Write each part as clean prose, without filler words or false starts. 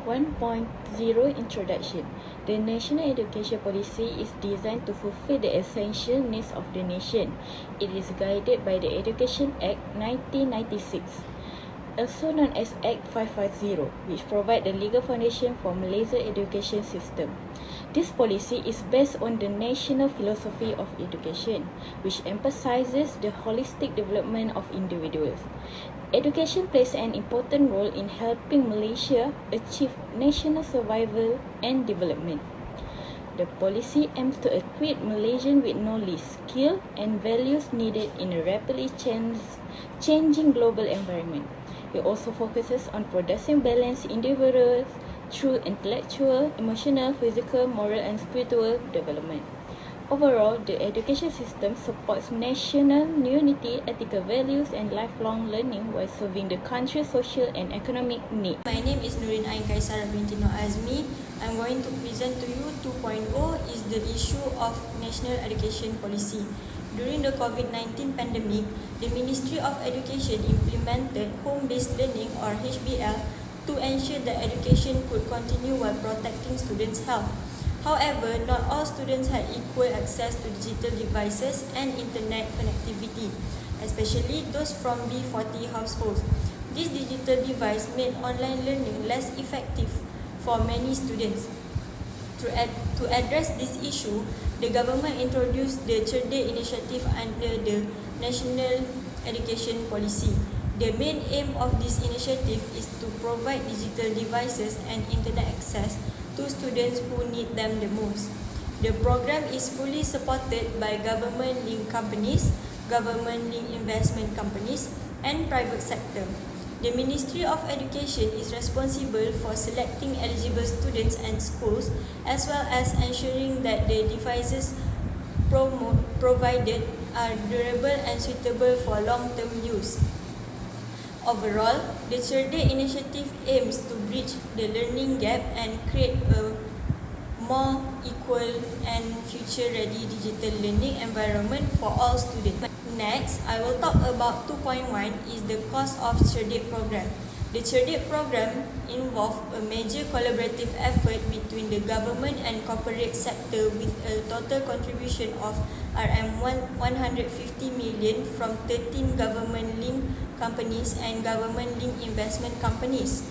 1.0 Introduction. The National Education Policy is designed to fulfill the essential needs of the nation. It is guided by the Education Act 1996, also known as Act 550, which provides the legal foundation for Malaysia's education system. This policy is based on the national philosophy of education, which emphasizes the holistic development of individuals. Education plays an important role in helping Malaysia achieve national survival and development. The policy aims to equip Malaysians with knowledge, skill, and values needed in a rapidly changing global environment. It also focuses on producing balanced individuals through intellectual, emotional, physical, moral, and spiritual development. Overall, the education system supports national unity, ethical values, and lifelong learning while serving the country's social and economic needs. My name is Nurin Ain Kaisara binti Nur Azmi. I'm going to present to you 2.0 is the issue of national education policy. During the COVID-19 pandemic, the Ministry of Education implemented home-based learning or HBL to ensure that education could continue while protecting students' health. However, not all students had equal access to digital devices and internet connectivity, especially those from B40 households. This digital device made online learning less effective for many students. To address this issue, the government introduced the Cerdik initiative under the National Education Policy. The main aim of this initiative is to provide digital devices and internet access to students who need them the most. The program is fully supported by government-linked companies, government-linked investment companies, and private sector. The Ministry of Education is responsible for selecting eligible students and schools, as well as ensuring that the devices provided are durable and suitable for long-term use. Overall, the Cerdik initiative aims to bridge the learning gap and create a more equal and future-ready digital learning environment for all students. Next, I will talk about 2.1 is the cost of Cerdik program. The Cerdik program involves a major collaborative effort between the government and corporate sector with a total contribution of RM150 million from 13 government-linked companies and government-linked investment companies.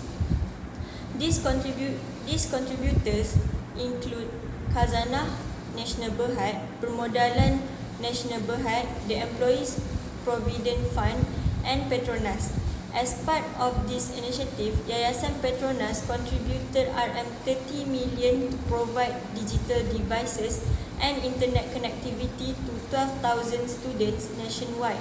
These contributors include Khazanah Nasional Berhad, Permodalan Nasional Berhad, the Employees Provident Fund, and Petronas. As part of this initiative, Yayasan Petronas contributed RM30 million to provide digital devices and internet connectivity to 12,000 students nationwide.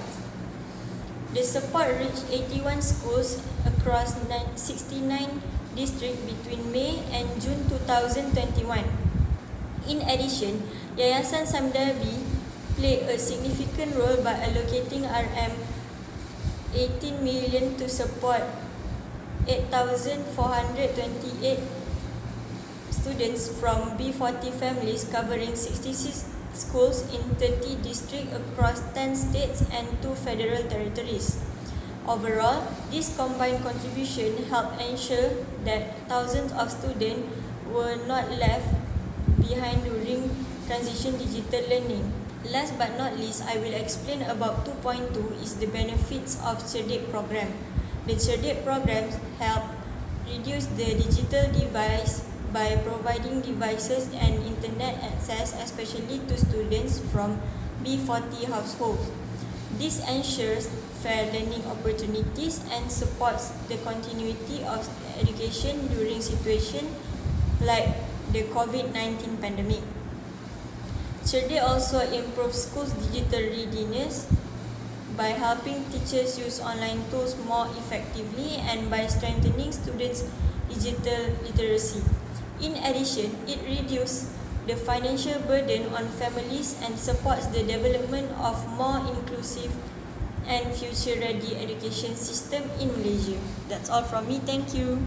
The support reached 81 schools across 69 districts between May and June 2021. In addition, Yayasan Samdabi played a significant role by allocating RM18 million to support 8,428 students from B40 families covering 66 schools in 30 districts across 10 states and 2 federal territories. Overall, this combined contribution helped ensure that thousands of students were not left behind during transition digital learning. Last but not least, I will explain about 2.2 is the benefits of Cerdik program. The Cerdik program help reduce the digital device by providing devices and internet access, especially to students from B40 households. This ensures fair learning opportunities and supports the continuity of education during situations like the COVID-19 pandemic. Cerdik also improves schools' digital readiness by helping teachers use online tools more effectively and by strengthening students' digital literacy. In addition, it reduces the financial burden on families and supports the development of more inclusive and future-ready education system in Malaysia. That's all from me. Thank you.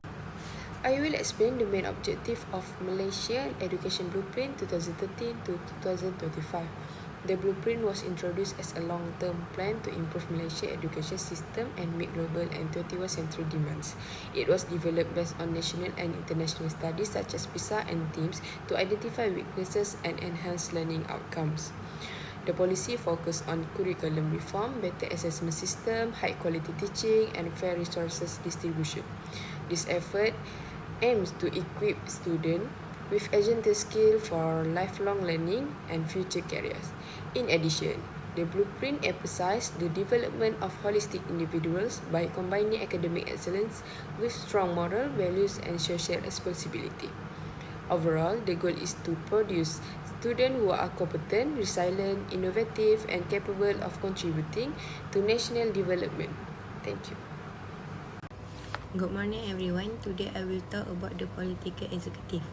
I will explain the main objective of Malaysia Education Blueprint 2013 to 2025. The blueprint was introduced as a long-term plan to improve Malaysia's education system and meet global and 21st century demands. It was developed based on national and international studies such as PISA and TIMSS to identify weaknesses and enhance learning outcomes. The policy focused on curriculum reform, better assessment system, high-quality teaching, and fair resources distribution. This effort aims to equip students with essential skills for lifelong learning and future careers. In addition, the blueprint emphasized the development of holistic individuals by combining academic excellence with strong moral values and social responsibility. Overall, the goal is to produce students who are competent, resilient, innovative, and capable of contributing to national development. Thank you. Good morning everyone. Today I will talk about the political executive.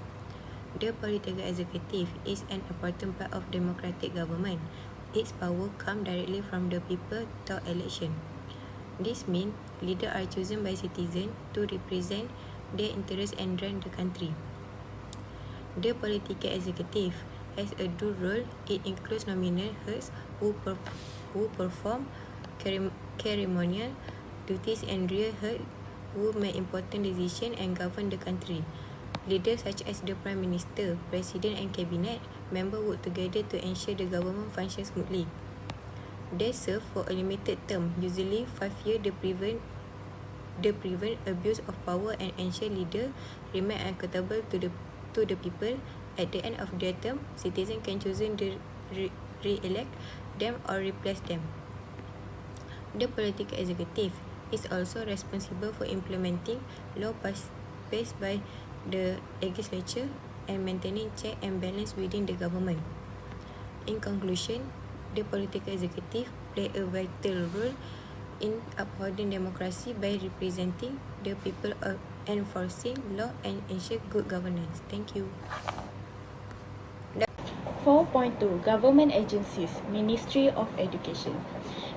The political executive is an important part of democratic government. Its power comes directly from the people through election. This means leaders are chosen by citizens to represent their interests and run the country. The political executive has a dual role. It includes nominal heads who perform ceremonial duties and real heads who make important decisions and govern the country. Leaders such as the Prime Minister, President and Cabinet members work together to ensure the government functions smoothly. They serve for a limited term, usually 5 years. They prevent abuse of power and ensure leaders remain accountable to the people. At the end of their term, citizens can choose to re-elect them or replace them. The political executive is also responsible for implementing law passed by the legislature and maintaining check and balance within the government. In conclusion, the political executive play a vital role in upholding democracy by representing the people, enforcing law and ensure good governance. Thank you. 4.2 Government Agencies, Ministry of Education.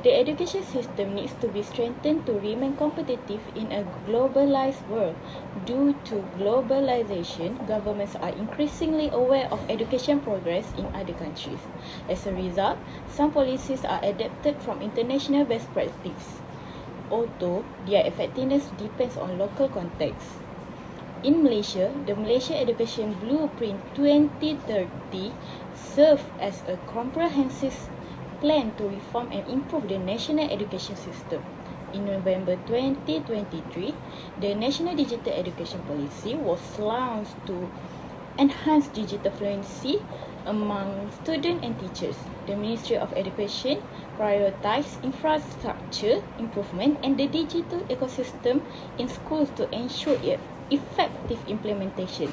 The education system needs to be strengthened to remain competitive in a globalized world. Due to globalization, governments are increasingly aware of education progress in other countries. As a result, some policies are adapted from international best practice, although their effectiveness depends on local context. In Malaysia, the Malaysia Education Blueprint 2030 serves as a comprehensive plan to reform and improve the national education system. In November 2023, the National Digital Education Policy was launched to enhance digital fluency among students and teachers. The Ministry of Education prioritized infrastructure improvement and the digital ecosystem in schools to ensure effective implementation.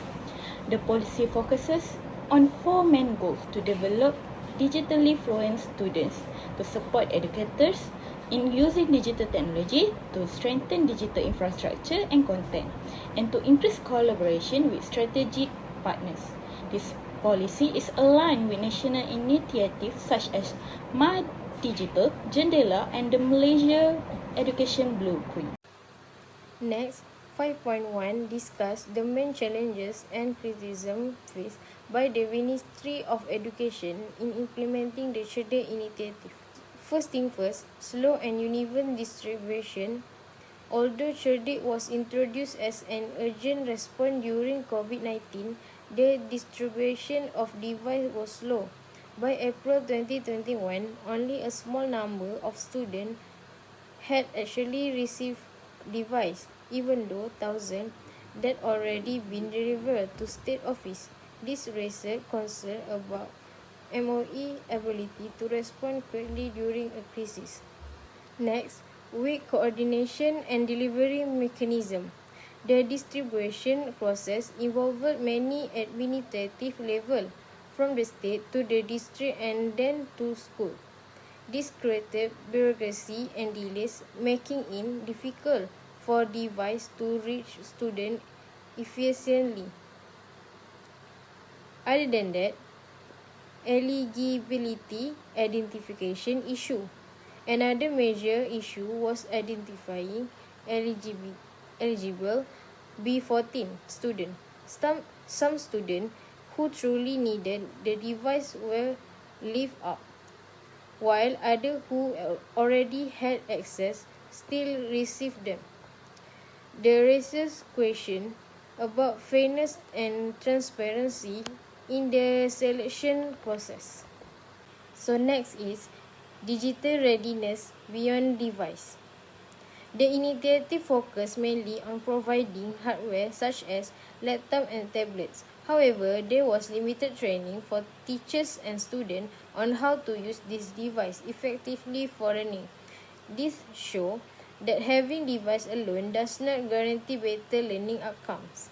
The policy focuses on 4 main goals: to develop digitally fluent students, to support educators in using digital technology, to strengthen digital infrastructure and content, and to increase collaboration with strategic partners. This policy is aligned with national initiatives such as My Digital, Jendela, and the Malaysia Education Blueprint. Next, 5.1 discuss the main challenges and criticism faced by the Ministry of Education in implementing the Cerdik initiative. First thing first, slow and uneven distribution. Although Cerdik was introduced as an urgent response during COVID-19, the distribution of devices was slow. By April 2021, only a small number of students had actually received device, even though thousands that already been delivered to state office. This raises concern about MOE ability to respond quickly during a crisis. Next, weak coordination and delivery mechanism. The distribution process involved many administrative levels, from the state to the district and then to school. This created bureaucracy and delays, making it difficult for device to reach students efficiently. Other than that, eligibility identification issue. Another major issue was identifying eligible B14 students. Some students who truly needed the device were left out. while others who already had access still received them. The raises question about fairness and transparency in the selection process. So next is digital readiness beyond device. The initiative focused mainly on providing hardware such as laptops and tablets. However, there was limited training for teachers and students on how to use this device effectively for learning. This shows that having device alone does not guarantee better learning outcomes.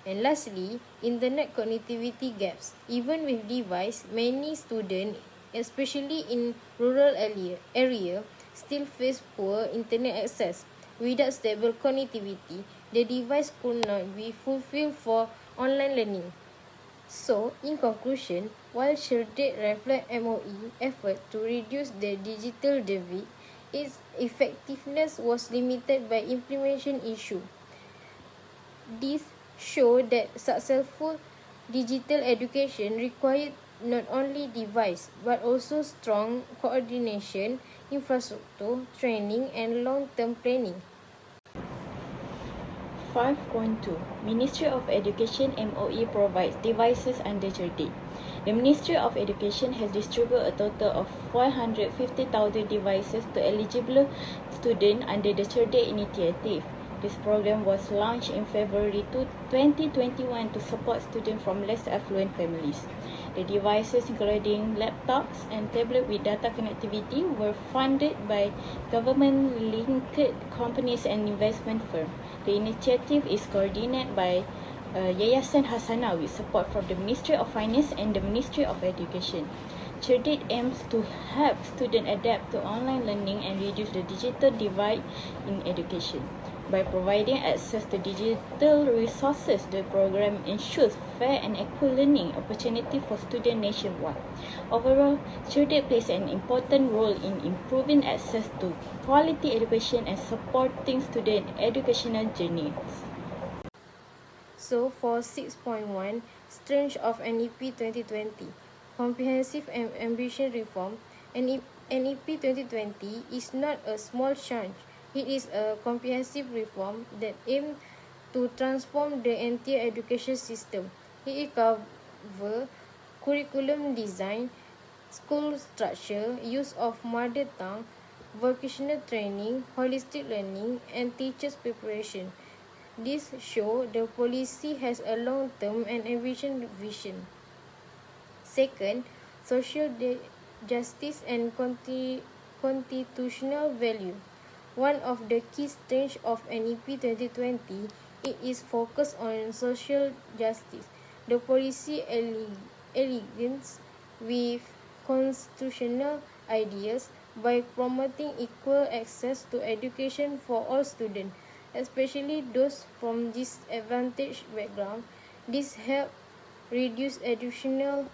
And lastly, internet connectivity gaps. Even with device, many students, especially in rural area, still face poor internet access. Without stable connectivity, the device could not be fulfilled for online learning. So, in conclusion, while Sherdate reflect MOE effort to reduce the digital divide, its effectiveness was limited by implementation issue. This show that successful digital education required not only device but also strong coordination, infrastructure, training and long-term planning. 5.2 Ministry of Education MOE provides devices under Cerdik. The Ministry of Education has distributed a total of 450,000 devices to eligible students under the Cerdik initiative. This program was launched in February 2021 to support students from less affluent families. The devices, including laptops and tablets with data connectivity, were funded by government-linked companies and investment firms. The initiative is coordinated by Yayasan Hasanah with support from the Ministry of Finance and the Ministry of Education. Cerdik aims to help students adapt to online learning and reduce the digital divide in education. By providing access to digital resources, the program ensures fair and equal learning opportunity for students nationwide. Overall, Cerdik plays an important role in improving access to quality education and supporting student educational journeys. So for 6.1, Strength of NEP 2020, Comprehensive and Ambition Reform, NEP 2020 is not a small change. It is a comprehensive reform that aims to transform the entire education system. It covers curriculum design, school structure, use of mother tongue, vocational training, holistic learning, and teachers' preparation. This shows the policy has a long-term and ambitious vision. Second, social justice and constitutional value. One of the key strengths of NEP 2020 it is focused on social justice. The policy aligns with constitutional ideas by promoting equal access to education for all students, especially those from disadvantaged backgrounds. This helps reduce educational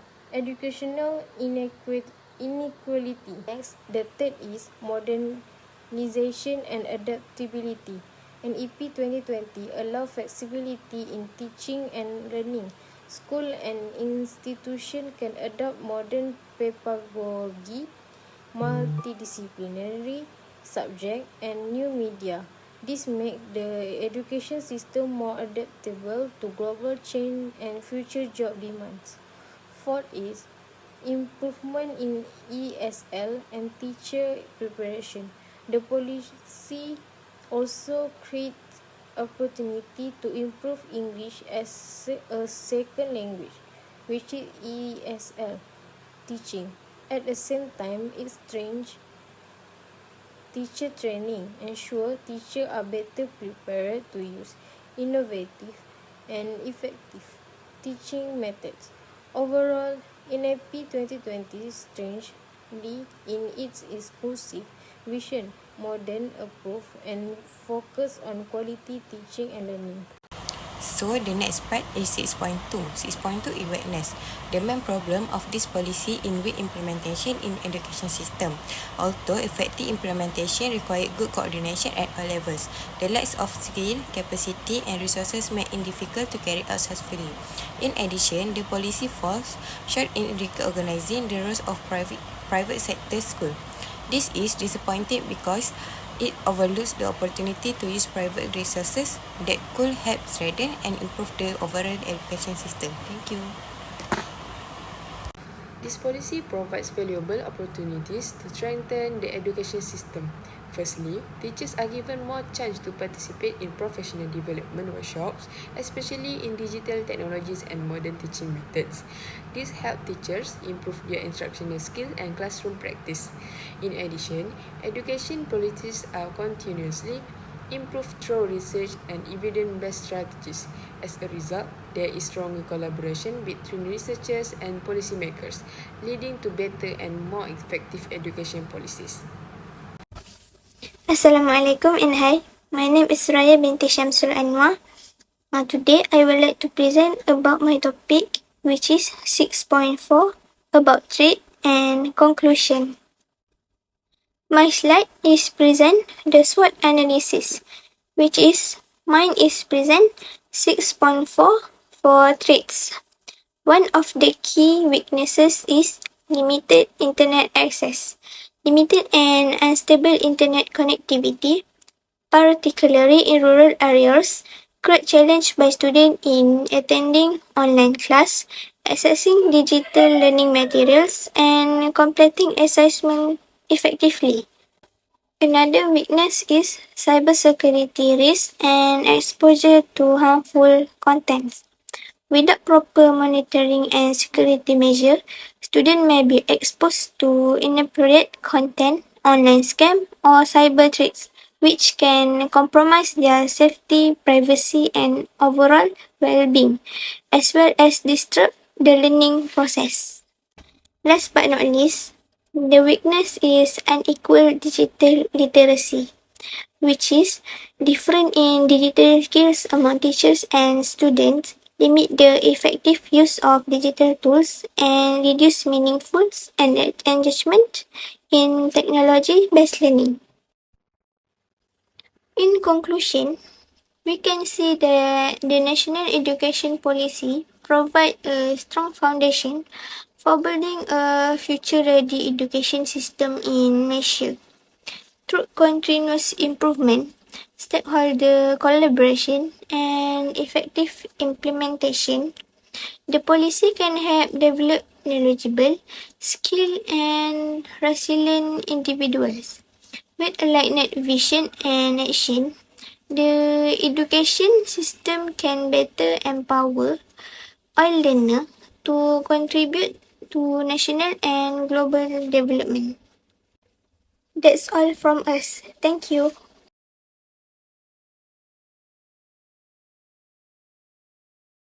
inequality. Next, the third is modernization and adaptability. NEP 2020 allows flexibility in teaching and learning. School and institution can adopt modern pedagogy, multidisciplinary subject, and new media. This makes the education system more adaptable to global change and future job demands. Fourth is improvement in ESL and teacher preparation. The policy also creates opportunity to improve English as a second language, which is ESL teaching. At the same time, it strengthens teacher training, ensure teachers are better prepared to use innovative and effective teaching methods. Overall, NEP 2020 strangely in its exclusive vision, modern approach and focus on quality teaching and learning. So the next part is 6.2. 6.2 is weakness. The main problem of this policy in weak implementation in education system. Although effective implementation require good coordination at all levels, the lack of skill, capacity and resources make it difficult to carry out successfully. In addition, the policy falls short in recognizing the roles of private sector school. This is disappointing because it overlooks the opportunity to use private resources that could help strengthen and improve the overall education system. Thank you. This policy provides valuable opportunities to strengthen the education system. Firstly, teachers are given more chance to participate in professional development workshops, especially in digital technologies and modern teaching methods. This helps teachers improve their instructional skills and classroom practice. In addition, education policies are continuously improved through research and evidence-based strategies. As a result, there is stronger collaboration between researchers and policymakers, leading to better and more effective education policies. Assalamualaikum and hi. My name is Raya binti Syamsul Anwar. Today I would like to present about my topic, which is 6.4 about trade and conclusion. My slide is present the SWOT analysis, which is mine is present 6.4 for traits. One of the key weaknesses is limited internet access. Limited and unstable internet connectivity, particularly in rural areas, create challenge by students in attending online class, accessing digital learning materials, and completing assessment effectively. Another weakness is cybersecurity risk and exposure to harmful contents. Without proper monitoring and security measures, students may be exposed to inappropriate content, online scam, or cyber threats, which can compromise their safety, privacy, and overall well-being, as well as disrupt the learning process. Last but not least, the weakness is unequal digital literacy, which is different in digital skills among teachers and students, limit the effective use of digital tools, and reduce meaningful and engagement in technology-based learning. In conclusion, we can see that the National Education Policy provide a strong foundation for building a future-ready education system in Malaysia. Through continuous improvement, stakeholder collaboration, and effective implementation, the policy can help develop knowledgeable, skilled, and resilient individuals. With aligned vision and action, the education system can better empower all learners to contribute to national and global development. That's all from us. Thank you.